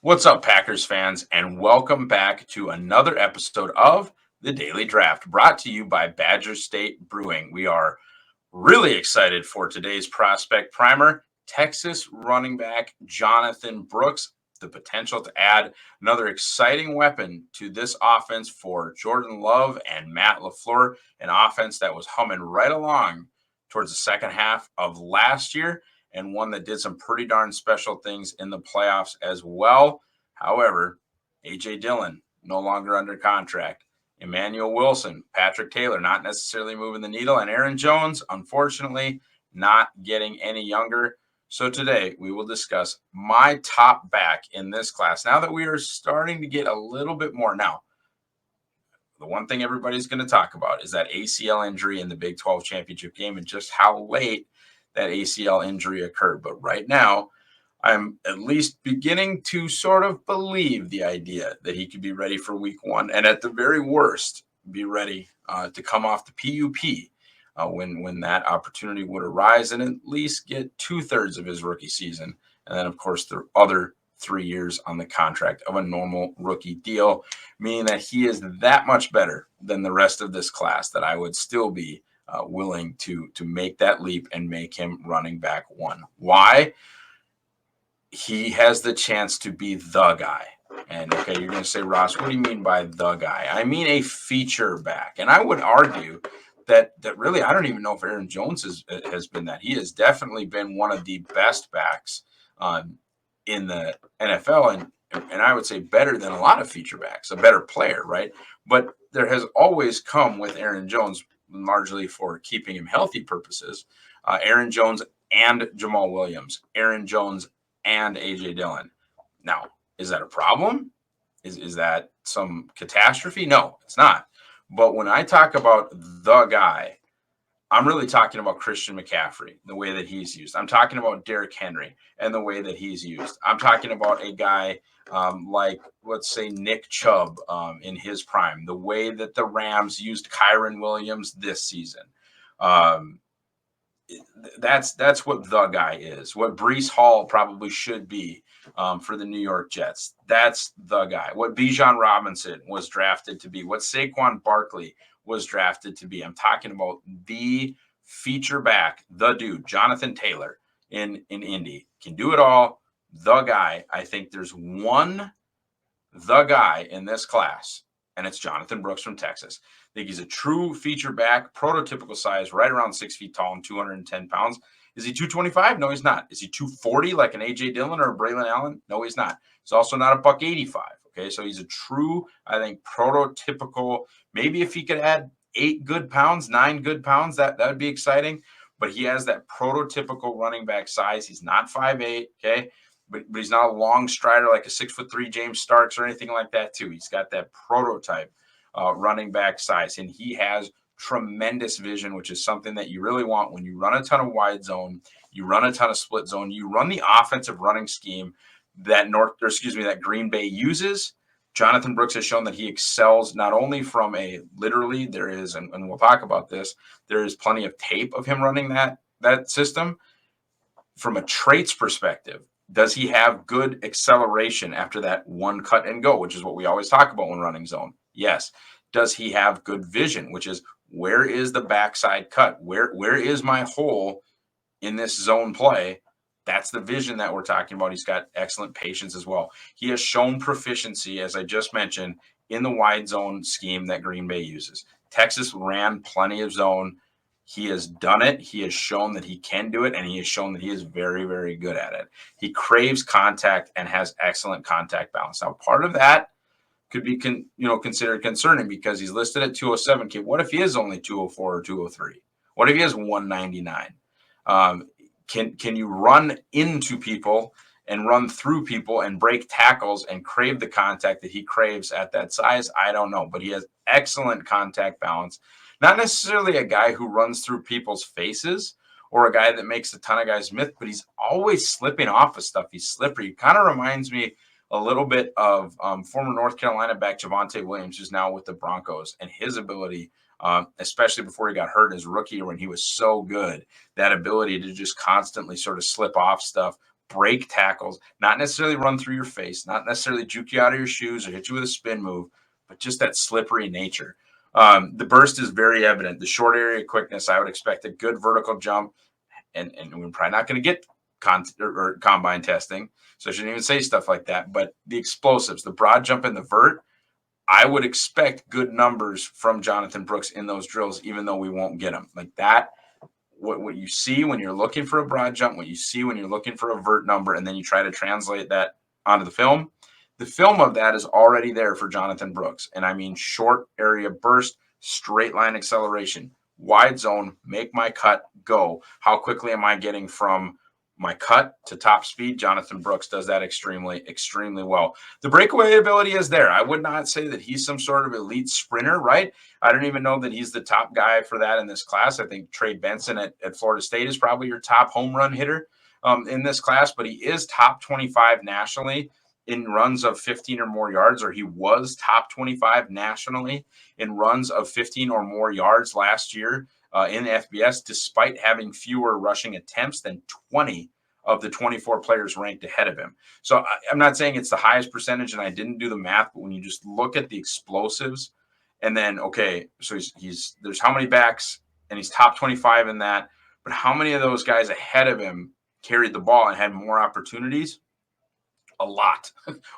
What's up, Packers fans, and welcome back to another episode of the Daily Draft, brought to you by Badger State Brewing. We are really excited for today's prospect primer. Texas running back Jonathon Brooks, the potential to add another exciting weapon to this offense for Jordan Love and Matt LaFleur, an offense that was humming right along towards the second half of last year, and one that did some pretty darn special things in the playoffs as well. However, A.J. Dillon no longer under contract. Emmanuel Wilson, Patrick Taylor, not necessarily moving the needle, and Aaron Jones, unfortunately, not getting any younger. So today we will discuss my top back in this class. Now that we are starting to get a little bit more now, the one thing everybody's going to talk about is that ACL injury in the Big 12 championship game and just how late that ACL injury occurred. But right now, I'm at least beginning to sort of believe the idea that he could be ready for week one, and at the very worst, be ready to come off the PUP when that opportunity would arise, and at least get 2/3 of his rookie season. And then, of course, the other 3 years on the contract of a normal rookie deal, meaning that he is that much better than the rest of this class that I would still be willing to make that leap and make him running back one. Why? He has the chance to be the guy. And okay, you're going to say, Ross, what do you mean by the guy? I mean a feature back. And I would argue that really, I don't even know if Aaron Jones has been that. He has definitely been one of the best backs in the NFL, and I would say better than a lot of feature backs, a better player, right? But there has always come with Aaron Jones, largely for keeping him healthy purposes, Aaron Jones and Jamal Williams, Aaron Jones and A.J. Dillon. Now, is that a problem? Is that some catastrophe? No, it's not. But when I talk about the guy, I'm really talking about Christian McCaffrey, the way that he's used. I'm talking about Derrick Henry and the way that he's used. I'm talking about a guy like, let's say, Nick Chubb in his prime, the way that the Rams used Kyron Williams this season. That's what the guy is, what Breece Hall probably should be for the New York Jets. That's the guy. What Bijan Robinson was drafted to be, what Saquon Barkley was drafted to be. I'm talking about the feature back, the dude, Jonathan Taylor in Indy. Can do it all. The guy. I think there's the guy in this class, and it's Jonathon Brooks from Texas. I think he's a true feature back, prototypical size, right around 6 feet tall and 210 pounds. Is he 225? No, he's not. Is he 240 like an A.J. Dillon or a Braylon Allen? No, he's not. He's also not a buck 85. Okay, so he's a true, I think, prototypical. Maybe if he could add 8 good pounds, 9 good pounds, that would be exciting. But he has that prototypical running back size. He's not 5'8", okay? But he's not a long strider like a 6'3" James Starks or anything like that, too. He's got that prototype running back size, and he has tremendous vision, which is something that you really want when you run a ton of wide zone, you run a ton of split zone, you run the offensive running scheme that Green Bay uses. Jonathon Brooks has shown that he excels not only from literally there is, and we'll talk about this, there is plenty of tape of him running that system. From a traits perspective, does he have good acceleration after that one cut and go, which is what we always talk about when running zone? Yes. Does he have good vision, which is where is the backside cut? Where is my hole in this zone play? That's the vision that we're talking about. He's got excellent patience as well. He has shown proficiency, as I just mentioned, in the wide zone scheme that Green Bay uses. Texas ran plenty of zone. He has done it. He has shown that he can do it, and he has shown that he is very, very good at it. He craves contact and has excellent contact balance. Now, part of that could be considered concerning because he's listed at 207. Okay, what if he is only 204 or 203? What if he has 199? Can you run into people and run through people and break tackles and crave the contact that he craves at that size? I don't know, but he has excellent contact balance. Not necessarily a guy who runs through people's faces or a guy that makes a ton of guys miss, but he's always slipping off of stuff. He's slippery. He kind of reminds me a little bit of former North Carolina back Javonte Williams, who's now with the Broncos, and his ability, especially before he got hurt as rookie or when he was so good, that ability to just constantly sort of slip off stuff, break tackles, not necessarily run through your face, not necessarily juke you out of your shoes or hit you with a spin move, but just that slippery nature. The burst is very evident. The short area quickness, I would expect a good vertical jump, and we're probably not going to get combine testing, so I shouldn't even say stuff like that. But the explosives, the broad jump and the vert, I would expect good numbers from Jonathon Brooks in those drills, even though we won't get them. Like that, what you see when you're looking for a broad jump, what you see when you're looking for a vert number, and then you try to translate that onto the film of that is already there for Jonathon Brooks. And I mean short area burst, straight line acceleration, wide zone, make my cut, go. How quickly am I getting from my cut to top speed? Jonathon Brooks does that extremely, extremely well. The breakaway ability is there. I would not say that he's some sort of elite sprinter, right? I don't even know that he's the top guy for that in this class. I think Trey Benson at Florida State is probably your top home run hitter in this class, but he is top 25 nationally in runs of 15 or more yards, or he was top 25 nationally in runs of 15 or more yards last year in FBS, despite having fewer rushing attempts than 20 of the 24 players ranked ahead of him. So I'm not saying it's the highest percentage, and I didn't do the math, but when you just look at the explosives, and then, okay, so he's there's how many backs, and he's top 25 in that, but how many of those guys ahead of him carried the ball and had more opportunities? A lot,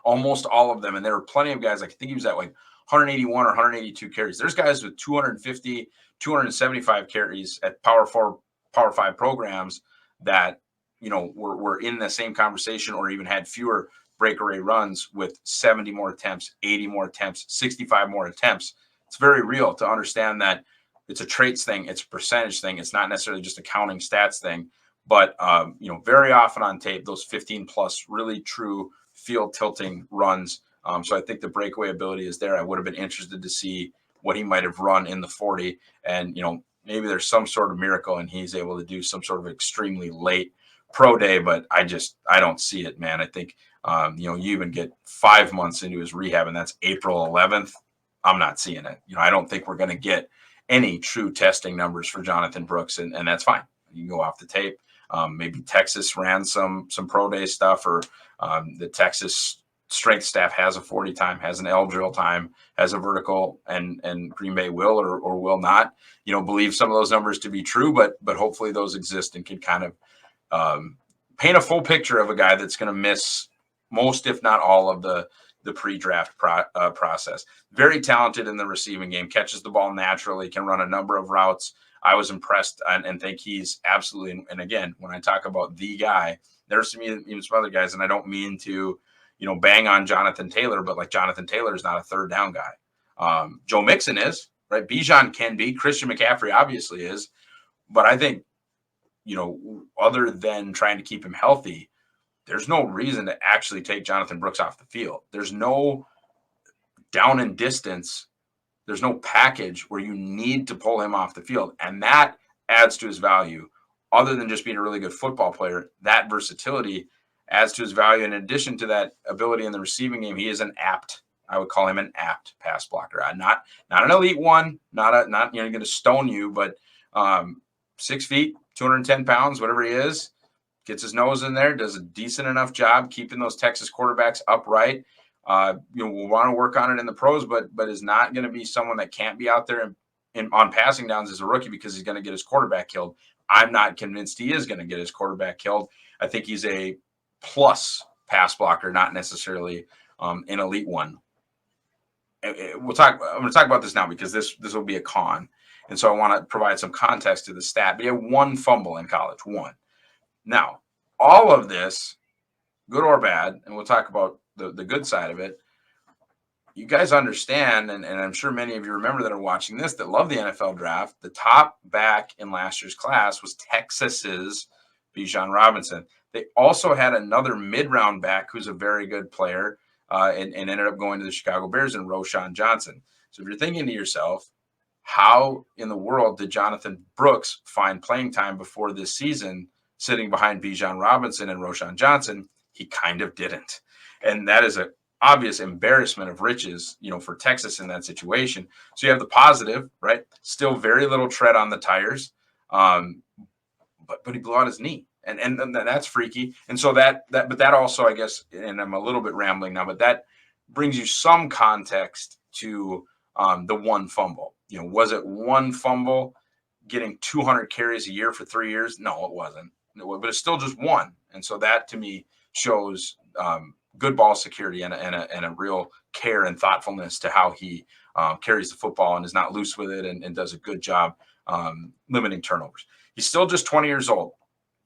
almost all of them. And there were plenty of guys, like I think he was at like 181 or 182 carries. There's guys with 250, 275 carries at Power 4, Power 5 programs that, were in the same conversation or even had fewer breakaway runs with 70 more attempts, 80 more attempts, 65 more attempts. It's very real to understand that it's a traits thing. It's a percentage thing. It's not necessarily just a counting stats thing. But, very often on tape, those 15 plus really true field tilting runs. So I think the breakaway ability is there. I would have been interested to see what he might have run in the 40. And, maybe there's some sort of miracle and he's able to do some sort of extremely late pro day. But I don't see it, man. I think, you even get 5 months into his rehab, and that's April 11th. I'm not seeing it. I don't think we're going to get any true testing numbers for Jonathon Brooks, and that's fine. You can go off the tape. Maybe Texas ran some pro day stuff, or the Texas strength staff has a 40 time, has an L drill time, has a vertical, and Green Bay will or will not, believe some of those numbers to be true, but hopefully those exist and can kind of paint a full picture of a guy that's going to miss most, if not all, of the pre-draft process. Very talented in the receiving game, catches the ball naturally, can run a number of routes. I was impressed and think he's absolutely, and again, when I talk about the guy, there's even some other guys, and I don't mean to, bang on Jonathan Taylor, but like Jonathan Taylor is not a third down guy. Joe Mixon is, right? Bijan can be. Christian McCaffrey obviously is. But I think, other than trying to keep him healthy, there's no reason to actually take Jonathon Brooks off the field. There's no down and distance. There's no package where you need to pull him off the field. And that adds to his value. Other than just being a really good football player, that versatility adds to his value. In addition to that ability in the receiving game, he is I would call him an apt pass blocker. Not an elite one, not going to stone you, but 6 feet, 210 pounds, whatever he is, gets his nose in there, does a decent enough job keeping those Texas quarterbacks upright. We'll want to work on it in the pros, but is not going to be someone that can't be out there on passing downs as a rookie because he's going to get his quarterback killed. I'm not convinced he is going to get his quarterback killed. I think he's a plus pass blocker, not necessarily an elite one. I'm going to talk about this now because this will be a con. And so I want to provide some context to the stat. But he had one fumble in college, one. Now, all of this, good or bad, and we'll talk about the good side of it, you guys understand, and I'm sure many of you remember that are watching this that love the NFL draft, the top back in last year's class was Texas's Bijan Robinson. They also had another mid-round back who's a very good player and ended up going to the Chicago Bears and Roschon Johnson. So if you're thinking to yourself, how in the world did Jonathon Brooks find playing time before this season sitting behind Bijan Robinson and Roschon Johnson? He kind of didn't. And that is an obvious embarrassment of riches, for Texas in that situation. So you have the positive, right? Still very little tread on the tires. but he blew out his knee. And that's freaky. And so but that also, I guess, and I'm a little bit rambling now, but that brings you some context to the one fumble. Was it one fumble getting 200 carries a year for 3 years? No, it wasn't. But it's still just one. And so that to me shows good ball security and a real care and thoughtfulness to how he carries the football and is not loose with it and does a good job limiting turnovers. He's still just 20 years old.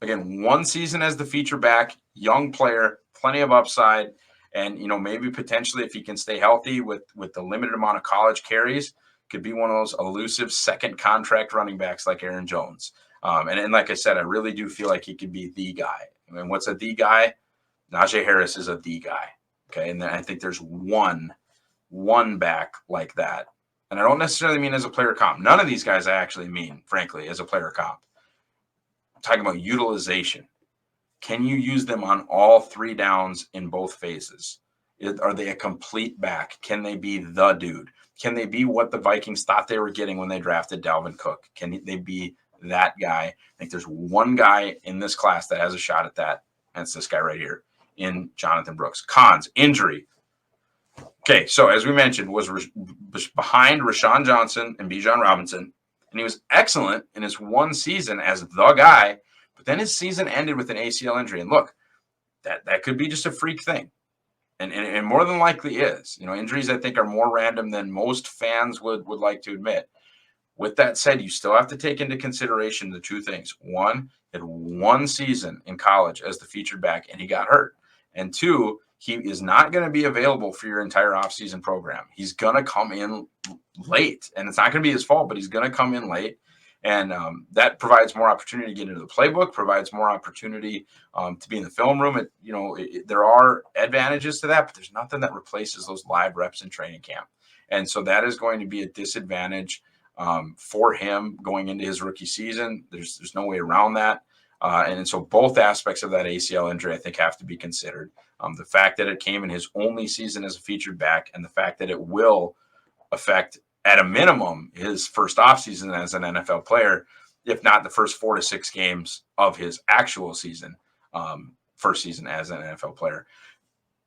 Again, one season as the feature back, young player, plenty of upside. And, maybe potentially if he can stay healthy with the limited amount of college carries, could be one of those elusive second contract running backs like Aaron Jones. And like I said, I really do feel like he could be the guy. I mean, what's a the guy? Najee Harris is a the guy. Okay. And then I think there's one back like that. And I don't necessarily mean as a player comp. None of these guys I actually mean, frankly, as a player comp. I'm talking about utilization. Can you use them on all 3 downs in both phases? Are they a complete back? Can they be the dude? Can they be what the Vikings thought they were getting when they drafted Dalvin Cook? Can they be that guy? I think there's one guy in this class that has a shot at that, and it's this guy right here in Jonathon Brooks. Cons, injury. Okay, so as we mentioned, was behind Rashawn Johnson and Bijan Robinson, and he was excellent in his one season as the guy, but then his season ended with an ACL injury. And look, that could be just a freak thing. And more than likely is. Injuries I think are more random than most fans would like to admit. With that said, you still have to take into consideration the 2 things. One, he had one season in college as the featured back, and he got hurt. And 2, he is not going to be available for your entire offseason program. He's going to come in late, and it's not going to be his fault, but he's going to come in late. And that provides more opportunity to get into the playbook, provides more opportunity to be in the film room. There are advantages to that, but there's nothing that replaces those live reps in training camp. And so that is going to be a disadvantage for him going into his rookie season. There's no way around that. And so both aspects of that ACL injury, I think, have to be considered. The fact that it came in his only season as a featured back, and the fact that it will affect, at a minimum, his first offseason as an NFL player, if not the first 4 to 6 games of his actual season, first season as an NFL player.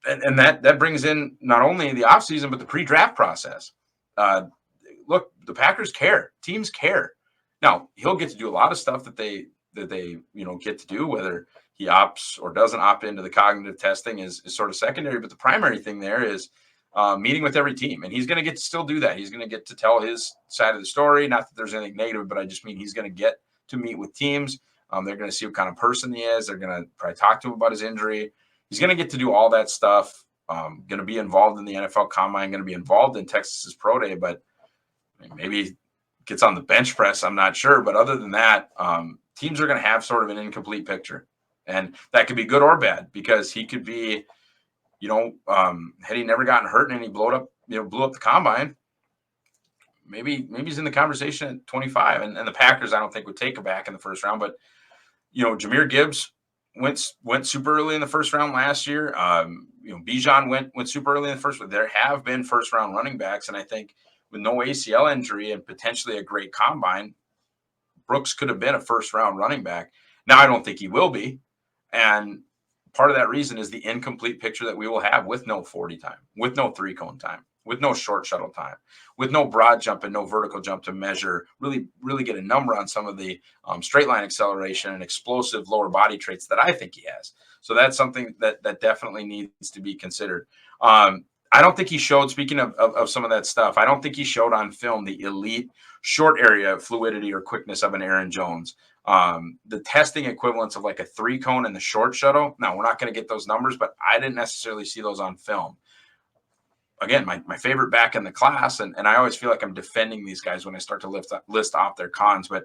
And that brings in not only the offseason, but the pre-draft process. Look, the Packers care. Teams care. Now, he'll get to do a lot of stuff that they get to do, whether he opts or doesn't opt into the cognitive testing is sort of secondary. But the primary thing there is meeting with every team. And he's going to get to still do that. He's going to get to tell his side of the story. Not that there's anything negative, but I just mean he's going to get to meet with teams. They're going to see what kind of person he is. They're going to probably talk to him about his injury. He's going to get to do all that stuff. Going to be involved in the NFL Combine, going to be involved in Texas's Pro Day, but maybe gets on the bench press. I'm not sure. But other than that, teams are going to have sort of an incomplete picture. And that could be good or bad, because he could be, had he never gotten hurt and he blew up the combine, maybe he's in the conversation at 25. And the Packers, I don't think, would take him back in the first round. But, Jahmyr Gibbs went super early in the first round last year. Bijan went super early in the first round. There have been first round running backs. And I think with no ACL injury and potentially a great combine, Brooks could have been a first round running back. Now, I don't think he will be. And part of that reason is the incomplete picture that we will have with no 40 time, with no 3-cone time, with no short shuttle time, with no broad jump and no vertical jump to measure, really get a number on some of the straight line acceleration and explosive lower body traits that I think he has. So that's something that definitely needs to be considered. I don't think he showed, speaking of some of that stuff, I don't think he showed on film the elite short area fluidity or quickness of an Aaron Jones. The testing equivalents of like a 3-cone and the short shuttle. Now, we're not going to get those numbers, but I didn't necessarily see those on film. Again, my favorite back in the class, and I always feel like I'm defending these guys when I start to list off their cons, but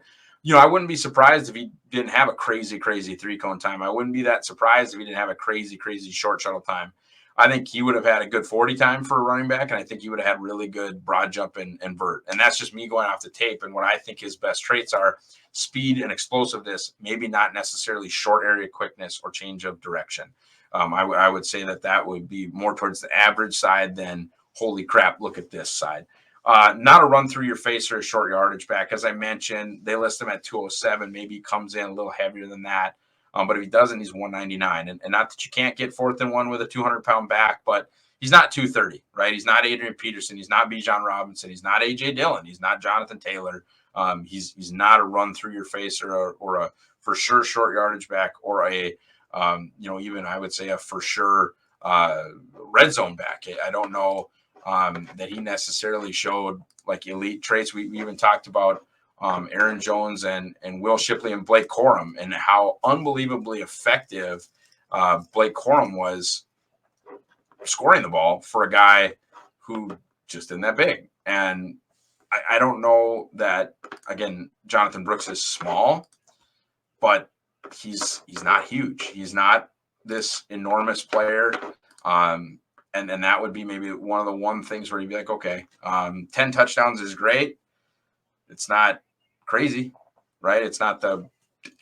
I wouldn't be surprised if he didn't have a crazy 3-cone time. I wouldn't be that surprised if he didn't have a crazy short shuttle time. I think he would have had a good 40 time for a running back, and I think he would have had really good broad jump and vert. And that's just me going off the tape. And what I think his best traits are: speed and explosiveness, maybe not necessarily short area quickness or change of direction. I would say that would be more towards the average side than holy crap, look at this side. Not a run through your face or a short yardage back. As I mentioned, they list him at 207. Maybe he comes in a little heavier than that. But if he doesn't, he's 199. And not that you can't get 4th and 1 with a 200-pound back, but he's not 230, right? He's not Adrian Peterson. He's not Bijan Robinson. He's not A.J. Dillon. He's not Jonathan Taylor. He's not a run through your face or a for sure short yardage back or a, even I would say a for sure red zone back. I don't know that he necessarily showed like elite traits. We even talked about Aaron Jones and Will Shipley and Blake Corum and how unbelievably effective Blake Corum was scoring the ball for a guy who just isn't that big. And I don't know that, again, Jonathon Brooks is small, but he's not huge. He's not this enormous player. And that would be maybe one of the things where you'd be like, okay, 10 touchdowns is great. It's not crazy, right? It's not the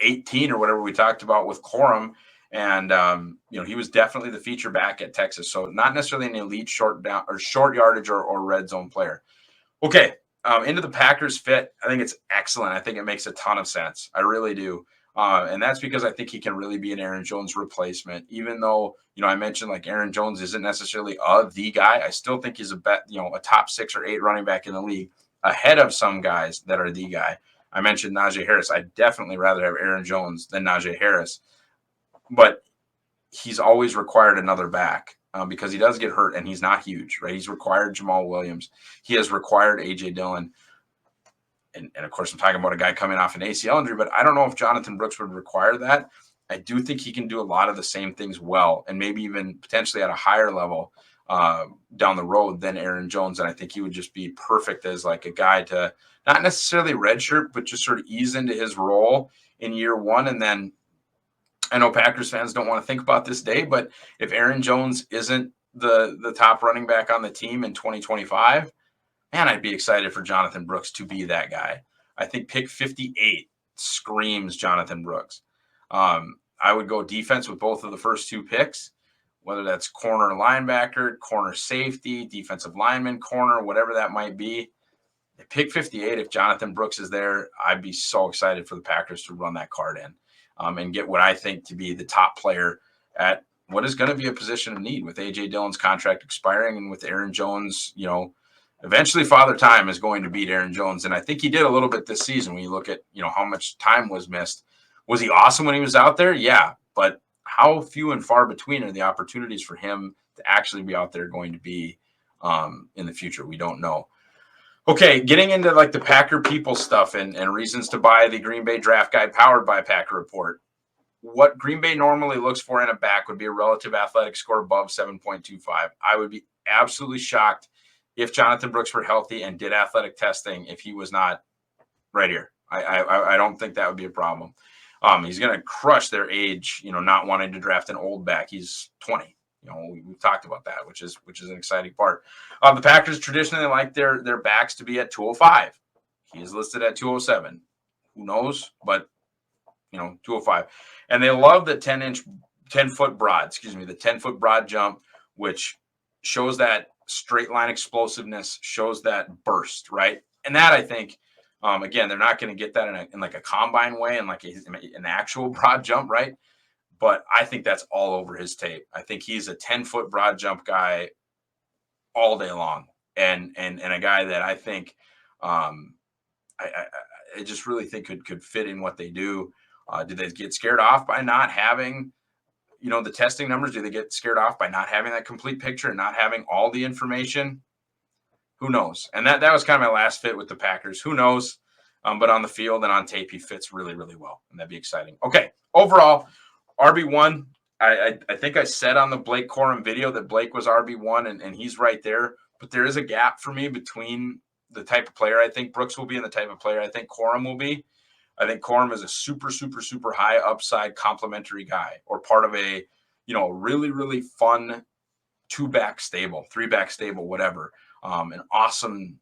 18 or whatever we talked about with Corum. And, he was definitely the feature back at Texas. So not necessarily an elite short yardage or red zone player. Okay. Into the Packers fit. I think it's excellent. I think it makes a ton of sense. I really do. And that's because I think he can really be an Aaron Jones replacement, even though, I mentioned like Aaron Jones isn't necessarily the guy. I still think he's a top 6 or 8 running back in the league ahead of some guys that are the guy. I mentioned Najee Harris. I'd definitely rather have Aaron Jones than Najee Harris, but he's always required another back because he does get hurt and he's not huge, right? He's required Jamal Williams. He has required A.J. Dillon. And of course, I'm talking about a guy coming off an ACL injury, but I don't know if Jonathon Brooks would require that. I do think he can do a lot of the same things well, and maybe even potentially at a higher level down the road than Aaron Jones. And I think he would just be perfect as like a guy to not necessarily redshirt, but just sort of ease into his role in year one. And then I know Packers fans don't want to think about this day, but if Aaron Jones isn't the top running back on the team in 2025, man, I'd be excited for Jonathon Brooks to be that guy. I think pick 58 screams Jonathon Brooks. I would go defense with both of the first 2 picks, whether that's corner linebacker, corner safety, defensive lineman, corner, whatever that might be. At pick 58, if Jonathon Brooks is there, I'd be so excited for the Packers to run that card in and get what I think to be the top player at what is going to be a position of need with A.J. Dillon's contract expiring and with Aaron Jones, eventually Father Time is going to beat Aaron Jones. And I think he did a little bit this season when you look at, how much time was missed. Was he awesome when he was out there? Yeah. But how few and far between are the opportunities for him to actually be out there going to be in the future? We don't know. Okay, getting into like the Packer people stuff and reasons to buy the Green Bay Draft Guide powered by Packer Report. What Green Bay normally looks for in a back would be a relative athletic score above 7.25. I would be absolutely shocked if Jonathon Brooks were healthy and did athletic testing if he was not right here. I don't think that would be a problem. He's going to crush their age, not wanting to draft an old back. He's 20. We've talked about that, which is an exciting part. The Packers traditionally like their backs to be at 205. He is listed at 207. Who knows? But 205. And they love the 10-foot broad, the 10-foot broad jump, which shows that straight line explosiveness, shows that burst, right? And that I think, again, they're not going to get that in like a combine way and like an actual broad jump, right? But I think that's all over his tape. I think he's a 10-foot broad jump guy all day long, and a guy that I think I just really think could fit in what they do. Do they get scared off by not having, the testing numbers? Do they get scared off by not having that complete picture and not having all the information? Who knows? And that was kind of my last fit with the Packers. Who knows? But on the field and on tape, he fits really, really well, and that'd be exciting. Okay, overall, RB1, I think I said on the Blake Corum video that Blake was RB1, and he's right there. But there is a gap for me between the type of player I think Brooks will be and the type of player I think Corum will be. I think Corum is a super, super, super high upside complementary guy or part of a, really, really fun 2-back stable, 3-back stable, whatever. An awesome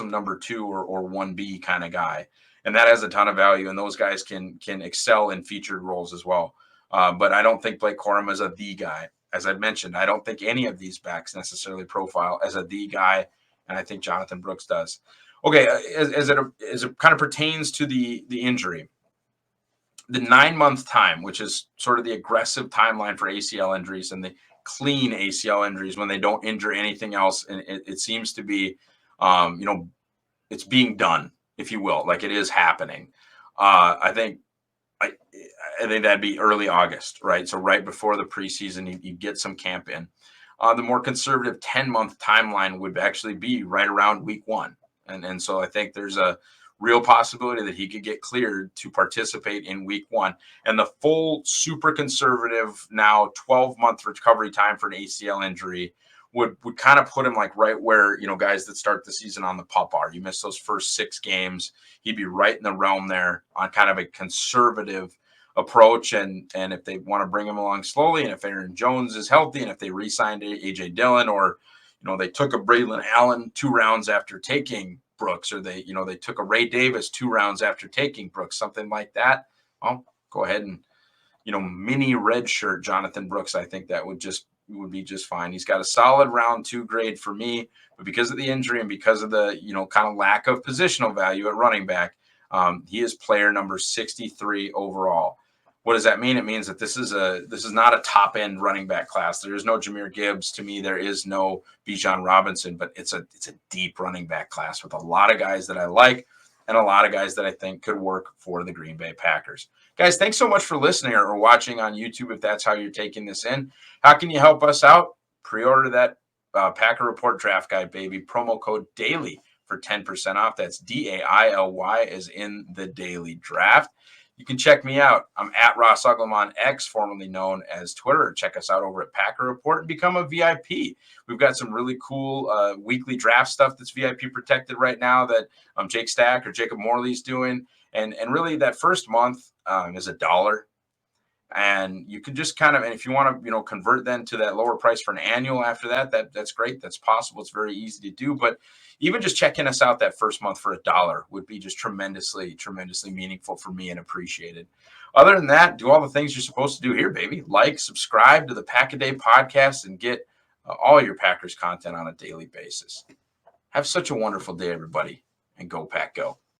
number 2 or 1B kind of guy. And that has a ton of value. And those guys can excel in featured roles as well. But I don't think Blake Corum is the guy. As I've mentioned, I don't think any of these backs necessarily profile as the guy and I think Jonathon Brooks does. Okay, as it kind of pertains to the injury, the 9-month time, which is sort of the aggressive timeline for ACL injuries and the clean ACL injuries when they don't injure anything else, and it seems to be, you know, it's being done, if you will, like it is happening. I think I, I think that'd be early August, right? So right before the preseason, you get some camp in. The more conservative 10-month timeline would actually be right around week 1. And so I think there's a real possibility that he could get cleared to participate in week 1. And the full super conservative now 12-month recovery time for an ACL injury would kind of put him like right where, you know, guys that start the season on the pup are. You miss those first 6 games, he'd be right in the realm there on kind of a conservative approach. And if they want to bring him along slowly, and if Aaron Jones is healthy, and if they re-signed AJ Dillon, or they took a Braylon Allen 2 rounds after taking Brooks, or they took a Ray Davis 2 rounds after taking Brooks, something like that. Well, go ahead and mini red shirt Jonathon Brooks. I think that would be just fine. He's got a solid round 2 grade for me, but because of the injury and because of the kind of lack of positional value at running back, he is player number 63 overall. What does that mean? It means that this is not a top end running back class. There is no Jahmyr Gibbs to me. There is no Bijan Robinson, but it's a deep running back class with a lot of guys that I like and a lot of guys that I think could work for the Green Bay Packers. Guys, thanks so much for listening or watching on YouTube if that's how you're taking this in. How can you help us out? Pre-order that Packer Report Draft Guide, baby. Promo code DAILY for 10% off. That's DAILY as in the Daily Draft. You can check me out. I'm at Ross Uglem on X, formerly known as Twitter. Check us out over at Packer Report and become a VIP. We've got some really cool weekly draft stuff that's VIP protected right now that Jake Stack or Jacob Morley's doing. And really that first month is $1. And you can just kind of, and if you want to, convert then to that lower price for an annual after that's great. That's possible. It's very easy to do. But even just checking us out that first month for $1 would be just tremendously, tremendously meaningful for me and appreciated. Other than that, do all the things you're supposed to do here, baby. Like, subscribe to the Pack a Day podcast and get all your Packers content on a daily basis. Have such a wonderful day, everybody, and go Pack Go.